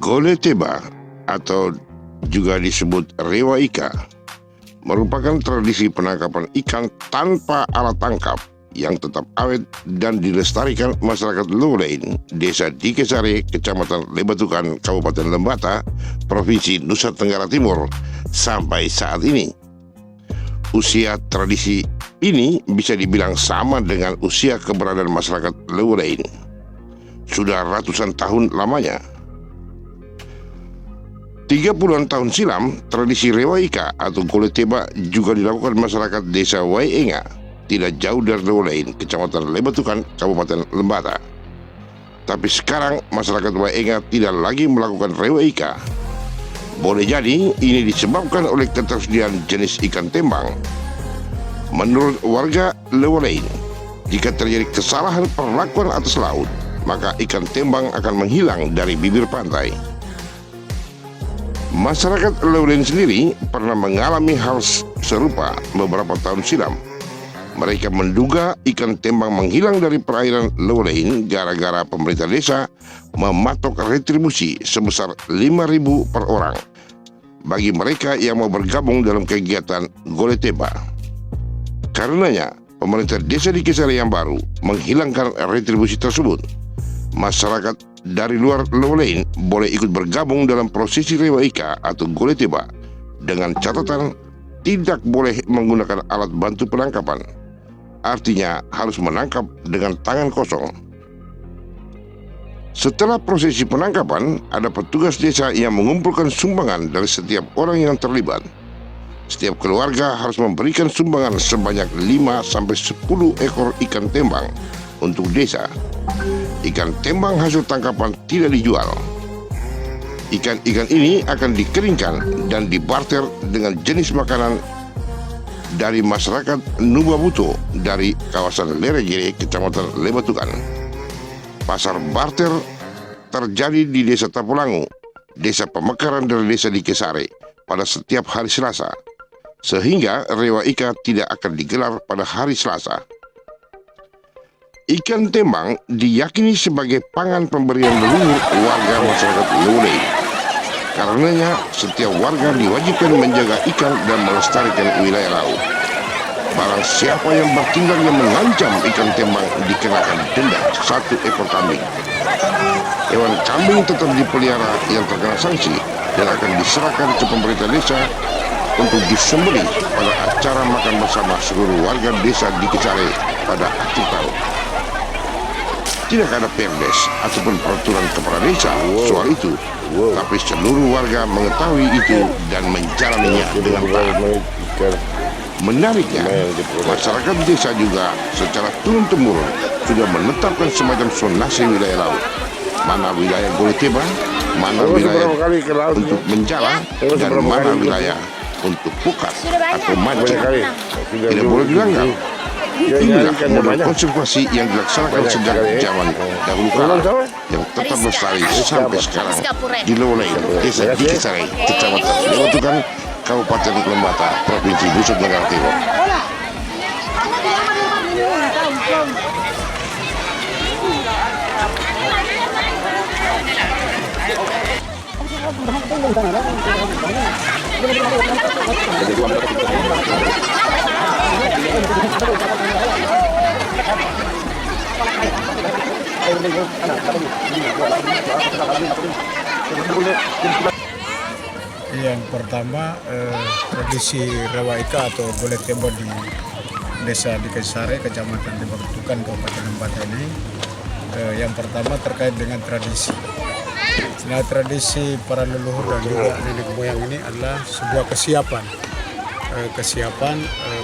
Gole Teba atau juga disebut Rewa Ika merupakan tradisi penangkapan ikan tanpa alat tangkap yang tetap awet dan dilestarikan masyarakat Lowlain, Desa Dikesare, Kecamatan Lebatukan, Kabupaten Lembata, Provinsi Nusa Tenggara Timur sampai saat ini. Usia tradisi ini bisa dibilang sama dengan usia keberadaan masyarakat Lowlain. Sudah ratusan tahun lamanya. 30-an tahun silam, tradisi Rewa Ika atau Gole Teba juga dilakukan masyarakat Desa Waienga, tidak jauh dari Lowlain, Kecamatan Lebatukan, Kabupaten Lembata. Tapi sekarang masyarakat Waienga tidak lagi melakukan Rewa Ika. Boleh jadi ini disebabkan oleh ketersediaan jenis ikan tembang. Menurut warga Lowlain, jika terjadi kesalahan perlakuan atas laut, maka ikan tembang akan menghilang dari bibir pantai. Masyarakat Lowlain sendiri pernah mengalami hal serupa beberapa tahun silam. Mereka menduga ikan tembang menghilang dari perairan Lowlain gara-gara pemerintah desa mematok retribusi sebesar 5.000 per orang bagi mereka yang mau bergabung dalam kegiatan Gole Teba. Karenanya, pemerintah desa Dikesare yang baru menghilangkan retribusi tersebut. Masyarakat dari luar Lowlain boleh ikut bergabung dalam prosesi Rewa Ika atau Gole Teba dengan catatan tidak boleh menggunakan alat bantu penangkapan. Artinya harus menangkap dengan tangan kosong. Setelah prosesi penangkapan, ada petugas desa yang mengumpulkan sumbangan dari setiap orang yang terlibat. Setiap keluarga harus memberikan sumbangan sebanyak 5-10 ekor ikan tembang untuk desa. Ikan tembang hasil tangkapan tidak dijual. Ikan-ikan ini akan dikeringkan dan dibarter dengan jenis makanan dari masyarakat Nubabuto dari kawasan Leregere, Kecamatan Lebatukan. Pasar barter terjadi di Desa Tapulangu, desa pemekaran dari Desa Dikesare, pada setiap hari Selasa, sehingga Rewa Ika tidak akan digelar pada hari Selasa. Ikan tembang diyakini sebagai pangan pemberian leluhur warga masyarakat Lowlain. Karenanya, setiap warga diwajibkan menjaga ikan dan melestarikan wilayah laut. Barang siapa yang bertindak yang mengancam ikan tembang dikenakan denda 1 ekor kambing. Hewan kambing tetap dipelihara yang terkena sanksi dan akan diserahkan ke pemerintah desa untuk disembelih pada acara makan bersama seluruh warga desa Dikesare pada akhir tahun. Tidak ada perdes ataupun peraturan kepala desa soal itu, tapi seluruh warga mengetahui itu dan menjalaninya dengan baik. Menariknya, masyarakat desa juga secara turun-temurun sudah menetapkan semacam zonasi wilayah laut. Mana wilayah Gole Teba, mana wilayah untuk menjala, dan mana wilayah untuk pukat atau mancing. Tidak boleh dilanggar. Inilah model konservasi yang dilaksanakan sejak zaman dahulu kala yang tetap lestari sampai sekarang di Lowlain, Desa Dikesare, Kecamatan Lebatukan, Kabupaten Lembata, Provinsi Nusa Tenggara Timur. Yang pertama, tradisi Rewa Ika atau Gole Teba di Desa Dikesare, Kecamatan Lebatukan, Kabupaten Lembata ini, yang pertama terkait dengan tradisi. Nah, tradisi para leluhur dan juga nenek moyang ini adalah sebuah kesiapan.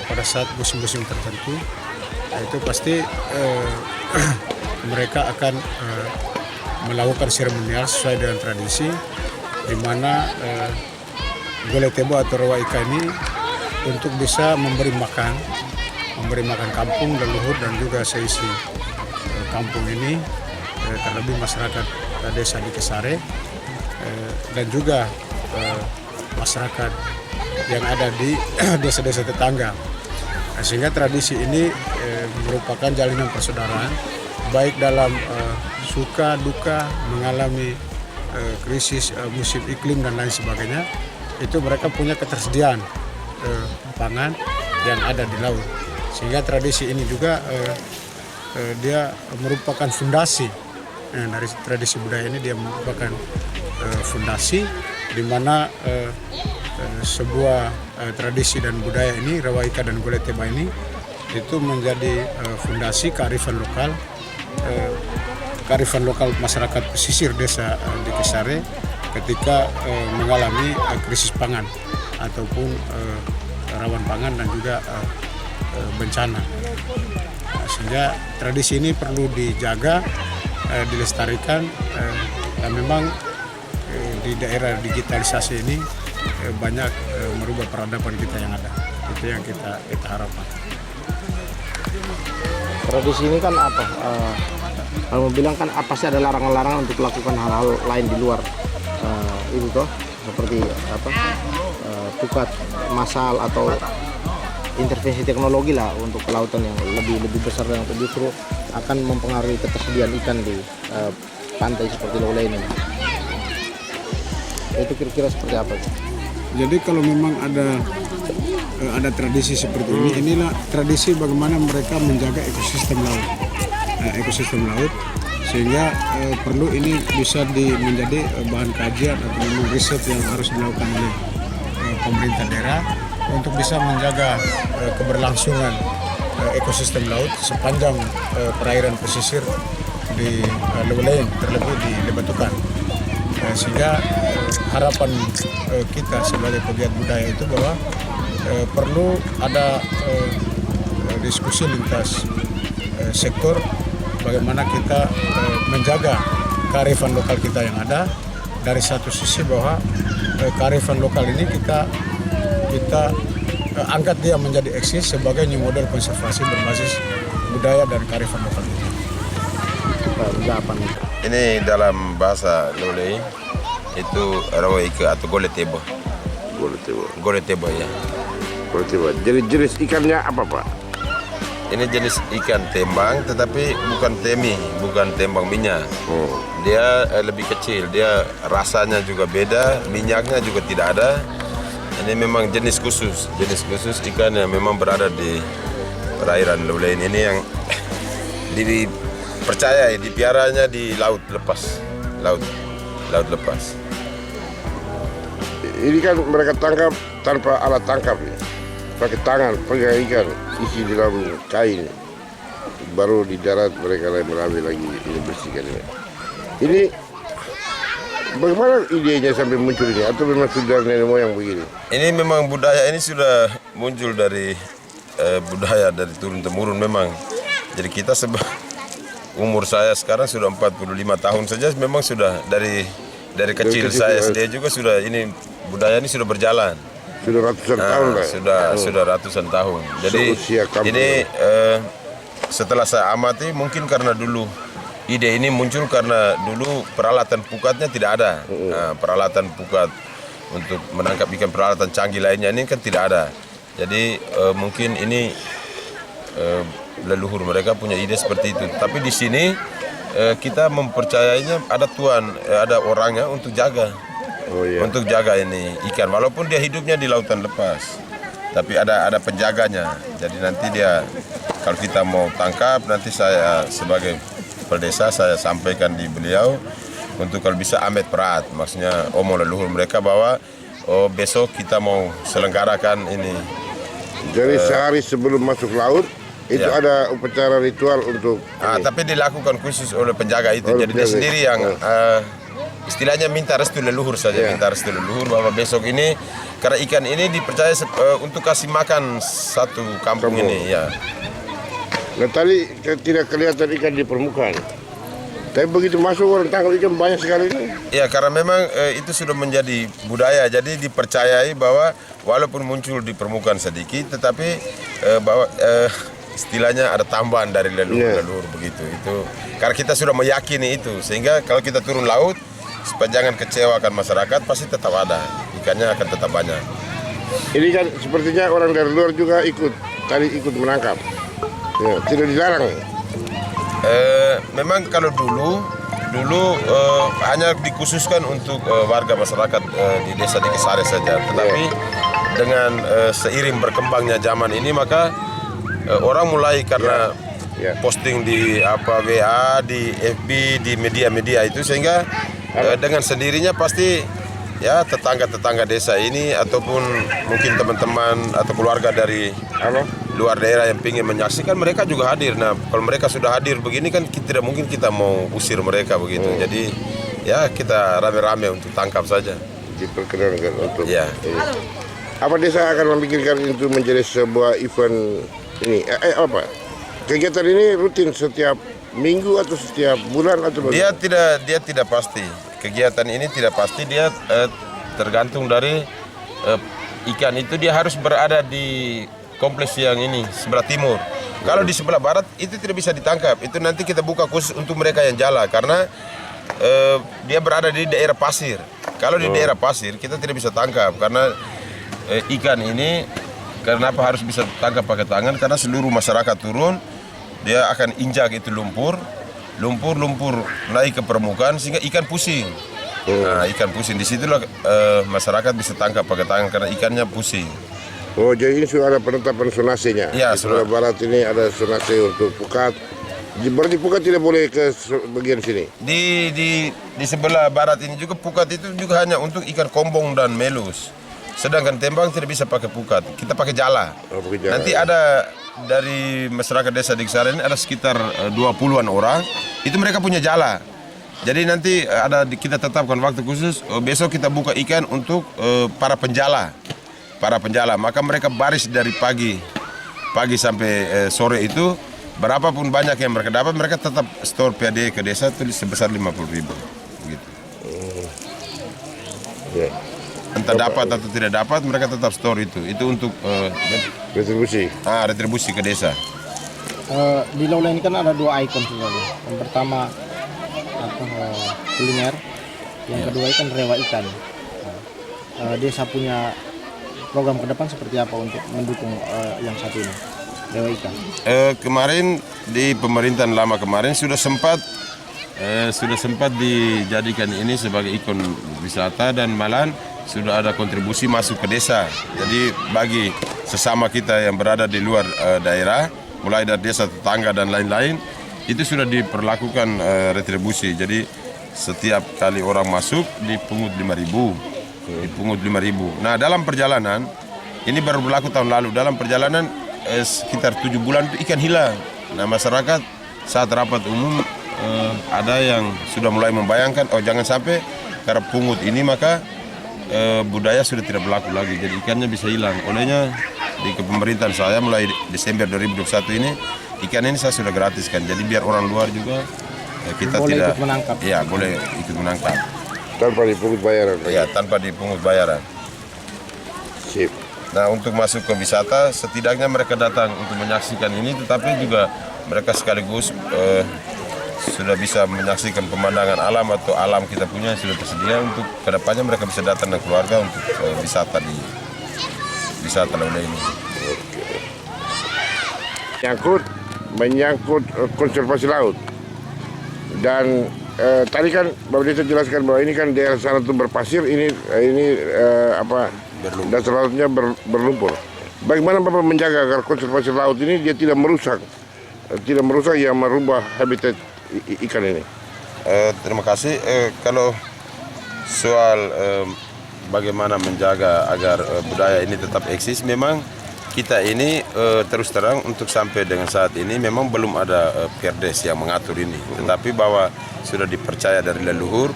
Pada saat musim-musim tertentu, itu pasti mereka akan melakukan seremonial sesuai dengan tradisi, di mana Gole Teba atau Rewa Ika ini untuk bisa memberi makan kampung leluhur dan juga seisi kampung ini, terlebih masyarakat Desa Dikesare dan juga masyarakat yang ada di desa-desa tetangga. Sehingga tradisi ini merupakan jalinan persaudaraan, baik dalam suka duka mengalami krisis musim iklim dan lain sebagainya, itu mereka punya ketersediaan pangan yang ada di laut. Sehingga tradisi ini juga dia merupakan fondasi dari tradisi budaya ini, dia merupakan fondasi di mana sebuah tradisi dan budaya ini, rawa ika dan gole teba ini, itu menjadi fondasi kearifan lokal masyarakat pesisir desa di Kesare ketika mengalami krisis pangan ataupun rawan pangan dan juga bencana. Sehingga tradisi ini perlu dijaga, dilestarikan, dan memang di daerah digitalisasi ini banyak merubah peradaban kita yang ada. Itu yang kita harapkan. Tradisi ini kan apa? Kalau mau bilang kan apa sih, ada larangan-larangan untuk melakukan hal-hal lain di luar itu toh, seperti apa? Pukat massal atau intervensi teknologi lah untuk kelautan yang lebih besar, yang justru akan mempengaruhi ketersediaan ikan di pantai seperti Lowley ini. Itu kira-kira seperti apa? Jadi kalau memang ada tradisi seperti ini, inilah tradisi bagaimana mereka menjaga ekosistem laut, sehingga perlu ini bisa menjadi bahan kajian atau memang riset yang harus dilakukan oleh pemerintah daerah untuk bisa menjaga keberlangsungan ekosistem laut sepanjang perairan pesisir di Lowley, terlebih di Lebatukan. Sehingga harapan kita sebagai pegiat budaya itu bahwa perlu ada diskusi lintas sektor bagaimana kita menjaga kearifan lokal kita yang ada. Dari satu sisi bahwa kearifan lokal ini kita angkat dia menjadi eksis sebagai new model konservasi berbasis budaya dan kearifan lokal kita. Ini dalam bahasa Lowley itu rawa ika atau gole teba. Gole teba ya. Gole teba. Jadi jenis ikannya apa, Pak? Ini jenis ikan tembang, tetapi bukan tembang minyak. Dia lebih kecil, dia rasanya juga beda, minyaknya juga tidak ada. Ini memang jenis khusus ikan yang memang berada di perairan Lowley ini yang dipercaya dipiaranya di laut lepas. Ini kan mereka tangkap tanpa alat tangkap ya. Pakai tangan, pegang ikan, isi di dalam kain. Baru di darat mereka mengambil lagi, ini bersihkan ini. Ini bagaimana idenya sampai muncul ini? Atau memang sudah nenek moyang begini? Ini memang budaya ini sudah muncul dari budaya dari turun-temurun memang. Jadi kita umur saya sekarang sudah 45 tahun saja, memang sudah dari kecil saya sendiri juga sudah, ini budaya ini sudah berjalan. Sudah ratusan tahun lah. Sudah ratusan tahun. Jadi ini setelah saya amati mungkin karena dulu ide ini muncul karena dulu peralatan pukatnya tidak ada. Peralatan pukat untuk menangkap ikan, peralatan canggih lainnya ini kan tidak ada. Jadi mungkin ini leluhur mereka punya ide seperti itu. Tapi di sini kita mempercayainya ada orangnya untuk jaga. Untuk jaga ini ikan, walaupun dia hidupnya di lautan lepas, tapi ada penjaganya. Jadi nanti dia, kalau kita mau tangkap, nanti saya sebagai kepala desa saya sampaikan di beliau untuk kalau bisa amet perat, maksudnya omong leluhur mereka bahwa besok kita mau selenggarakan ini. Jadi sehari sebelum masuk laut itu ada upacara ritual untuk tapi dilakukan khusus oleh penjaga itu. Jadi dia sendiri yang istilahnya minta restu leluhur saja, minta restu leluhur bahwa besok ini karena ikan ini dipercaya untuk kasih makan satu kampung ini ya. Nah tadi tidak kelihatan ikan di permukaan, tapi begitu masuk orang tangkap ikan banyak sekali ini. Ya karena memang itu sudah menjadi budaya, jadi dipercayai bahwa walaupun muncul di permukaan sedikit, tetapi bahwa istilahnya ada tambahan dari leluhur begitu. Itu karena kita sudah meyakini itu, sehingga kalau kita turun laut supaya jangan kecewakan masyarakat, pasti tetap ada ikannya, akan tetap banyak. Ini kan sepertinya orang dari luar juga ikut menangkap, tidak dilarang. Memang kalau dulu dulu hanya dikhususkan untuk warga masyarakat di desa di Kesare saja. Tetapi dengan seiring berkembangnya zaman ini maka orang mulai karena posting di WA, di FB, di media-media itu sehingga dengan sendirinya pasti ya tetangga-tetangga desa ini ataupun mungkin teman-teman atau keluarga dari luar daerah yang ingin menyaksikan mereka juga hadir. Nah kalau mereka sudah hadir begini kan tidak mungkin kita mau usir mereka begitu. Jadi ya kita rame-rame untuk tangkap saja. Diperkenankan untuk. Ya. Apa desa akan memikirkan itu menjadi sebuah event ini? Apa? Kegiatan ini rutin setiap minggu atau setiap bulan atau bagaimana? Dia tidak pasti. Kegiatan ini tidak pasti, dia tergantung dari ikan itu dia harus berada di kompleks yang ini sebelah timur. Kalau di sebelah barat itu tidak bisa ditangkap. Itu nanti kita buka khusus untuk mereka yang jala karena dia berada di daerah pasir. Kalau di daerah pasir kita tidak bisa tangkap karena ikan ini kenapa harus bisa tangkap pakai tangan karena seluruh masyarakat turun dia akan injak itu lumpur naik ke permukaan sehingga ikan pusing. Nah, ikan pusing di situlah masyarakat bisa tangkap pakai tangan karena ikannya pusing. Oh, jadi ini sudah ada penetapan sonasinya. Ya, di sebelah barat ini ada sonasi untuk pukat. Berarti pukat tidak boleh ke bagian sini. Di sebelah barat ini juga pukat itu juga hanya untuk ikan kombong dan melus. Sedangkan tembang tidak bisa pakai pukat. Kita pakai jala. Oh, pakai jala. Nanti ada dari masyarakat desa di Kesare ini ada sekitar 20-an orang. Itu mereka punya jala. Jadi nanti kita tetapkan waktu khusus. Besok kita buka ikan untuk para penjala. Maka mereka baris dari pagi sampai sore itu. Berapapun banyak yang mereka dapat, mereka tetap store PAD ke desa itu sebesar 50.000. Begitu. Entah dapat atau tidak dapat, mereka tetap store itu. Itu untuk retribusi. Retribusi ke desa. Di Laula ini kan ada 2 ikon sebenarnya. Yang pertama kuliner, yang kedua ikan rewa ikan. Desa punya program ke depan seperti apa untuk mendukung yang satu ini, rewa ikan? Kemarin di pemerintahan lama kemarin sudah sempat dijadikan ini sebagai ikon wisata dan malahan sudah ada kontribusi masuk ke desa. Jadi bagi sesama kita yang berada di luar daerah, mulai dari desa tetangga dan lain-lain, itu sudah diperlakukan retribusi. Jadi setiap kali orang masuk dipungut 5.000. Nah dalam perjalanan, ini baru berlaku tahun lalu, dalam perjalanan sekitar 7 bulan itu ikan hilang. Nah masyarakat saat rapat umum ada yang sudah mulai membayangkan, jangan sampai karena pungut ini maka budaya sudah tidak berlaku lagi, jadi ikannya bisa hilang. Olehnya di kepemerintahan saya mulai Desember 2021 ini ikan ini saya sudah gratiskan, jadi biar orang luar juga kita boleh tidak ikut menangkap. Ya boleh ikut menangkap Tanpa dipungut bayaran. ya tanpa dipungut bayaran. Sip. Nah untuk masuk ke wisata setidaknya mereka datang untuk menyaksikan ini, tetapi juga mereka sekaligus sudah bisa menyaksikan pemandangan alam atau alam kita punya yang sudah tersedia. Untuk kedepannya mereka bisa datang dengan keluarga untuk wisata di wisata Laula ini. Menyangkut konservasi laut. Dan tadi kan Bapak Desa jelaskan bahwa ini kan daerah sana itu berpasir, ini dasar lautnya berlumpur. Bagaimana Bapak menjaga agar konservasi laut ini dia tidak merusak yang merubah habitat ikan ini? Terima kasih. Kalau soal bagaimana menjaga agar budaya ini tetap eksis, memang kita ini terus terang untuk sampai dengan saat ini memang belum ada perdes yang mengatur ini. Tetapi bahwa sudah dipercaya dari leluhur,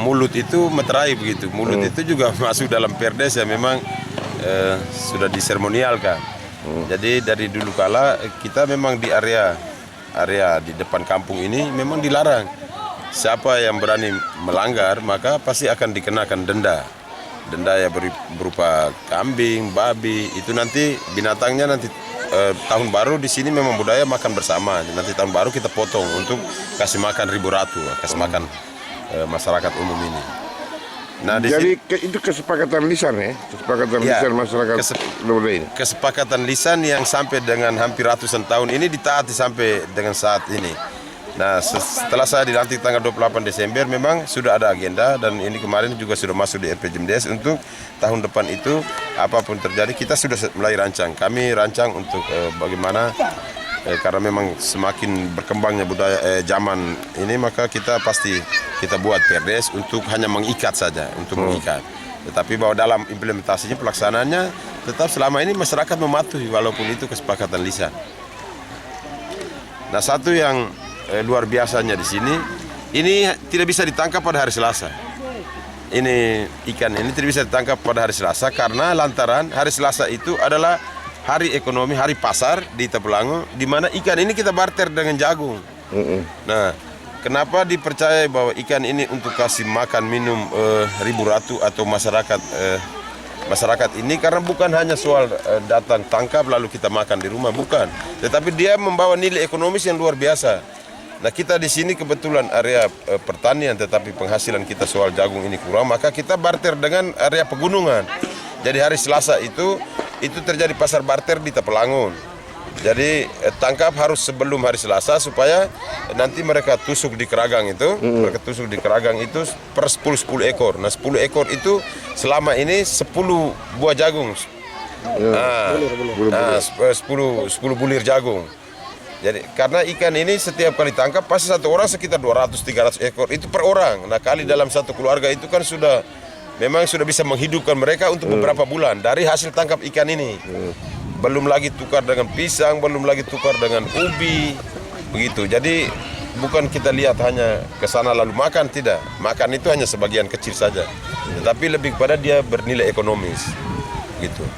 mulut itu meterai begitu. Mulut itu juga masuk dalam perdes yang memang sudah diseremonialkan. Jadi dari dulu kala kita memang di area di depan kampung ini memang dilarang. Siapa yang berani melanggar maka pasti akan dikenakan denda. Denda ya berupa kambing, babi. Itu nanti binatangnya nanti tahun baru di sini memang budaya makan bersama. Nanti tahun baru kita potong untuk kasih makan ribu ratu, kasih makan masyarakat umum ini. Nah, jadi itu kesepakatan lisan ya, lisan masyarakat Laula ini. Kesepakatan lisan yang sampai dengan hampir ratusan tahun ini ditaati sampai dengan saat ini. Nah, setelah saya dilantik tanggal 28 Desember memang sudah ada agenda, dan ini kemarin juga sudah masuk di RPJMDes untuk tahun depan itu apapun terjadi kita sudah mulai rancang. Kami rancang untuk bagaimana karena memang semakin berkembangnya budaya zaman ini, maka kita pasti kita buat perdes untuk hanya mengikat saja, untuk mengikat. Tetapi bahwa dalam implementasinya, pelaksanaannya tetap selama ini masyarakat mematuhi walaupun itu kesepakatan lisan. Nah, satu yang luar biasanya di sini, ini tidak bisa ditangkap pada hari Selasa. Ini ikan ini tidak bisa ditangkap pada hari Selasa karena lantaran hari Selasa itu adalah hari ekonomi, hari pasar di Tabelango, di mana ikan ini kita barter dengan jagung. Nah, kenapa dipercaya bahwa ikan ini untuk kasih makan minum ribu ratu atau masyarakat ini, karena bukan hanya soal datang tangkap lalu kita makan di rumah, bukan. Tetapi dia membawa nilai ekonomis yang luar biasa. Nah, kita di sini kebetulan area pertanian, tetapi penghasilan kita soal jagung ini kurang, maka kita barter dengan area pegunungan. Jadi hari Selasa itu terjadi pasar barter di Tapelangun. Jadi tangkap harus sebelum hari Selasa supaya nanti mereka tusuk di keragang itu, mereka tusuk di keragang itu per 10 ekor. Nah, 10 ekor itu selama ini 10 buah jagung. Nah, 10 bulir jagung. Jadi karena ikan ini setiap kali tangkap pasti satu orang sekitar 200-300 ekor itu per orang. Nah, kali dalam satu keluarga itu kan memang sudah bisa menghidupkan mereka untuk beberapa bulan dari hasil tangkap ikan ini. Belum lagi tukar dengan pisang, belum lagi tukar dengan ubi, begitu. Jadi bukan kita lihat hanya ke sana lalu makan, tidak. Makan itu hanya sebagian kecil saja. Tetapi lebih kepada dia bernilai ekonomis, gitu.